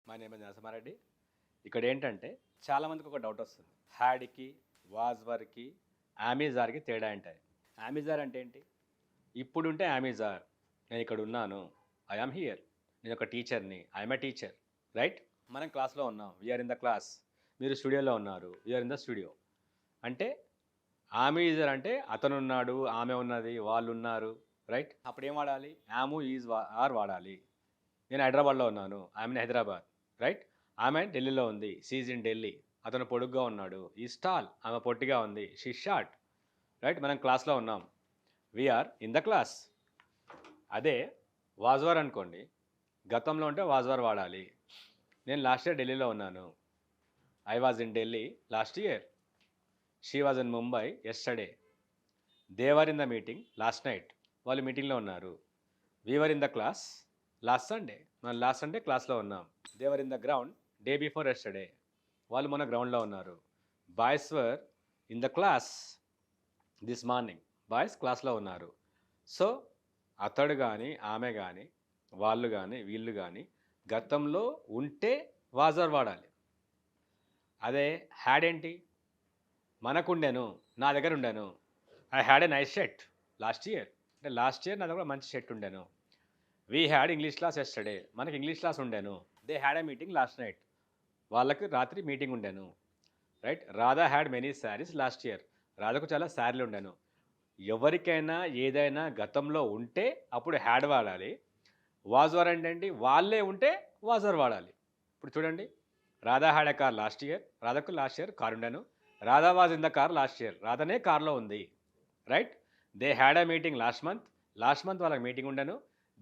మా నేమ్ నరసింహ రెడ్డి. ఇక్కడ ఏంటంటే చాలామందికి ఒక డౌట్ వస్తుంది. హ్యాడ్కి, వాజ్వర్కి, ఆమీజార్కి తేడా ఏంటాయి? ఆమీజార్ అంటే ఏంటి? ఇప్పుడుంటే ఆమీజార్, నేను ఇక్కడ ఉన్నాను, ఐఆమ్ హియర్, నేను ఒక టీచర్ని, ఐఎమ్ ఏ టీచర్, రైట్? మనం క్లాస్లో ఉన్నాం, వీఆర్ ఇన్ ద క్లాస్. మీరు స్టూడియోలో ఉన్నారు, వీఆర్ ఇన్ ద స్టూడియో. అంటే ఆమీజర్ అంటే అతను ఉన్నాడు, ఆమె ఉన్నది, వాళ్ళు ఉన్నారు, రైట్? అప్పుడు ఏం వాడాలి? ఆము, ఈజ్, ఆర్ వాడాలి. నేను హైదరాబాద్లో ఉన్నాను, ఐఎమ్ ఇన్ హైదరాబాద్, రైట్? ఆమె ఢిల్లీలో ఉంది, షీజ్ ఇన్ ఢిల్లీ. అతను పొడుగ్గా ఉన్నాడు, ఈ స్టాల్. ఆమె పొట్టిగా ఉంది, షీ షార్ట్, రైట్? మనం క్లాస్లో ఉన్నాం, వీఆర్ ఇన్ ద క్లాస్. అదే వాజ్వర్ అనుకోండి, గతంలో ఉంటే వాజ్వర్ వాడాలి. నేను లాస్ట్ ఇయర్ ఢిల్లీలో ఉన్నాను, I was in Delhi last year. She was in Mumbai yesterday. They were in the meeting last night, వాళ్ళు మీటింగ్లో ఉన్నారు. We were in the class last Sunday, మనం లాస్ట్ సండే క్లాస్లో ఉన్నాం. They were in the ground day before yesterday, వాళ్ళు మన గ్రౌండ్లో ఉన్నారు. Boys were in the class this morning, boys క్లాస్లో ఉన్నారు. సో అతడు కానీ, ఆమె కానీ, వాళ్ళు కానీ, వీళ్ళు కానీ గతంలో ఉంటే వాజర్ వాడాలి. అదే హ్యాడ్ ఏంటి? మనకుండెను, నా దగ్గర ఉండెను, I had a nice shirt last year, అంటే లాస్ట్ ఇయర్ నా దగ్గర మంచి షర్ట్ ఉండెను. We had English class yesterday, మనకి ఇంగ్లీష్ క్లాస్ ఉండెను. They had a meeting last night, వాళ్ళకి రాత్రి మీటింగ్ ఉండెను, right? Radha had many saris last year, రాధకు చాలా శారీలు ఉండెను. ఎవరికైనా ఏదైనా గతంలో ఉంటే అప్పుడు హ్యాడ్ వాడాలి. వాజ్వర్ అంటే ఏంటి? వాళ్ళే ఉంటే వాజర్ వాడాలి. ఇప్పుడు చూడండి, Radha had a car last year, రాధకు లాస్ట్ ఇయర్ కార్ ఉండెను. Radha was in the car last year, రాధనే కార్లో ఉంది, right? They had a meeting last month, last month వాళ్ళకి మీటింగ్ ఉండెను.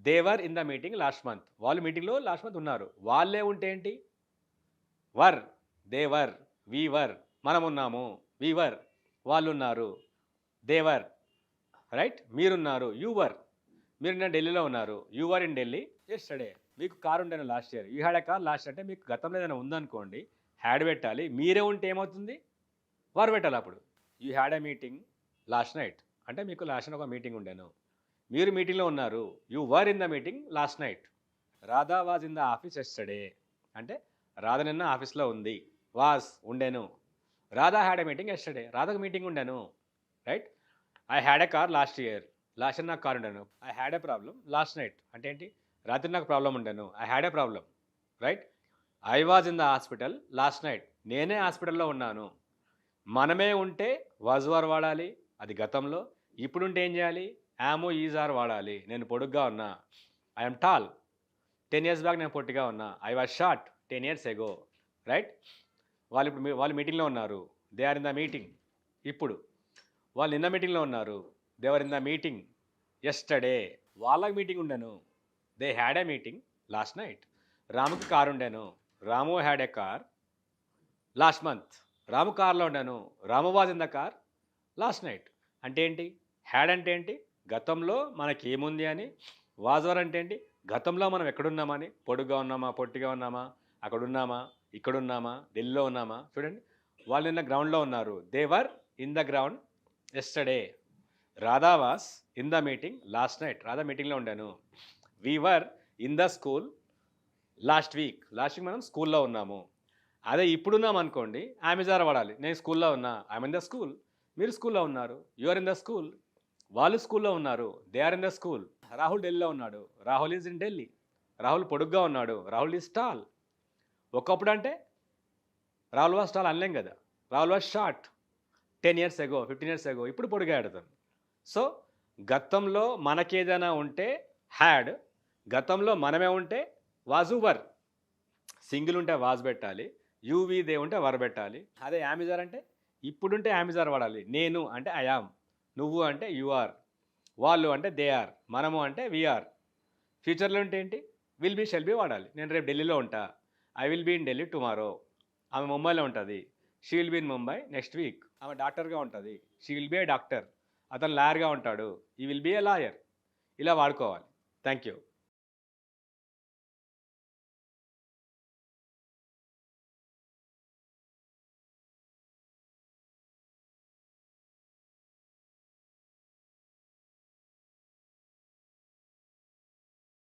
They were in the meeting last month, వాళ్ళు మీటింగ్లో లాస్ట్ మంత్ ఉన్నారు. వాళ్ళే ఉంటే ఏంటి? వర్, దేవర్, వీవర్, మనం ఉన్నాము, వీవర్, వాళ్ళు ఉన్నారు, దేవర్, రైట్? మీరున్నారు, యూవర్, మీరు నిన్న ఢిల్లీలో ఉన్నారు, యూవర్ ఇన్ ఢిల్లీ ఎస్టర్డే. మీకు కార్ ఉండేను last year, you had a car last, అంటే మీకు గతంలో ఏదైనా ఉందనుకోండి, హ్యాడ్ పెట్టాలి. మీరే ఉంటే ఏమవుతుంది? వర్ పెట్టాలి. అప్పుడు you had a meeting last night, అంటే మీకు లాస్ట్ నైట్ ఒక మీటింగ్ ఉండేను, మీరు మీటింగ్లో ఉన్నారు, you were in the meeting last night. Radha was in the office yesterday, అంటే రాధ నిన్న ఆఫీస్లో ఉంది, వాజ్ ఉండెను. Radha had a meeting yesterday, రాధకు మీటింగ్ ఉండెను, right? I had a car last year, last year నాకు కార్ ఉండెను. I had a problem last night, అంటే ఏంటి? రాత్రి నాకు ప్రాబ్లం ఉండెను, I had a problem, right? I was in the hospital last night, నేనే హాస్పిటల్లో ఉన్నాను. మనమే ఉంటే వాజ్ వర్ వాడాలి, అది గతంలో. ఇప్పుడుంటే ఏం చేయాలి? యాము, ఈజ్, ఆర్ వాడాలి. నేను పొడుగ్గా ఉన్నా, ఐఎమ్ టాల్, 10 years బ్యాక్ నేను పొట్టిగా ఉన్నా, I was short 10 years ago, right? వాళ్ళు మీటింగ్లో ఉన్నారు, they are in the meeting. ఇప్పుడు వాళ్ళు నిన్న మీటింగ్లో ఉన్నారు, they are in the meeting yesterday. వాళ్ళకి మీటింగ్ ఉండెను, they had a meeting last night. రాముకి కారు ఉండెను, Ramu had a car last month, Ramu కార్లో ఉండెను, Ramu was in the car last night. అంటే ఏంటి? హ్యాడ్ అంటే ఏంటి? గతంలో మనకి ఏముంది అని. వాజ్వర్ అంటే ఏంటి? గతంలో మనం ఎక్కడున్నామని. పొడుగ్గా ఉన్నామా, పొట్టిగా ఉన్నామా, అక్కడ ఉన్నామా, ఇక్కడ ఉన్నామా, ఢిల్లీలో ఉన్నామా. చూడండి, వాళ్ళు నిన్న గ్రౌండ్లో ఉన్నారు, they were in the ground yesterday. Radha was in the meeting last night, Radha మీటింగ్లో ఉండాను. We were in the school last week మనం స్కూల్లో ఉన్నాము. అదే ఇప్పుడున్నాం అనుకోండి, ఆమెజార్ వాడాలి. నేను స్కూల్లో ఉన్నా, ఐఎమ్ ఇన్ ద స్కూల్. మీరు స్కూల్లో ఉన్నారు, you are in the school. వాళ్ళు స్కూల్లో ఉన్నారు, they are in the school. Rahul ఢిల్లీలో ఉన్నాడు, రాహుల్ ఈజ్ ఇన్ ఢిల్లీ. రాహుల్ పొడుగ్గా ఉన్నాడు, రాహుల్ ఈజ్ టాల్. ఒకప్పుడు అంటే రాహుల్ వాజ్ టాల్ అనలేం కదా, Rahul was short 10 years ago, 15 years ago. ఇప్పుడు పొడుగా ఆడతాను. సో గతంలో మనకేదైనా ఉంటే హ్యాడ్, గతంలో మనమే ఉంటే వాజు వర్. సింగిల్ ఉంటే వాజ్ పెట్టాలి, యూవీ దే ఉంటే వర్ పెట్టాలి. అదే ఆమిజార్ అంటే ఇప్పుడుంటే ఆమిజార్ వాడాలి. నేను అంటే ఐ యామ్, నువ్వు అంటే యు ఆర్, వాళ్ళు అంటే దే ఆర్, మనము అంటే వీఆర్. ఫ్యూచర్లో ఉంటే ఏంటి? విల్ బీ, షెల్ బీ వాడాలి. నేను రేపు ఢిల్లీలో ఉంటా, I will be in Delhi tomorrow. ఆమె ముంబైలో ఉంటుంది, she will be in Mumbai next week. ఆమె డాక్టర్గా ఉంటుంది, she will be a doctor. అతను లాయర్గా ఉంటాడు, ఈ విల్ బీ ఏ లాయర్. ఇలా వాడుకోవాలి. Thank you.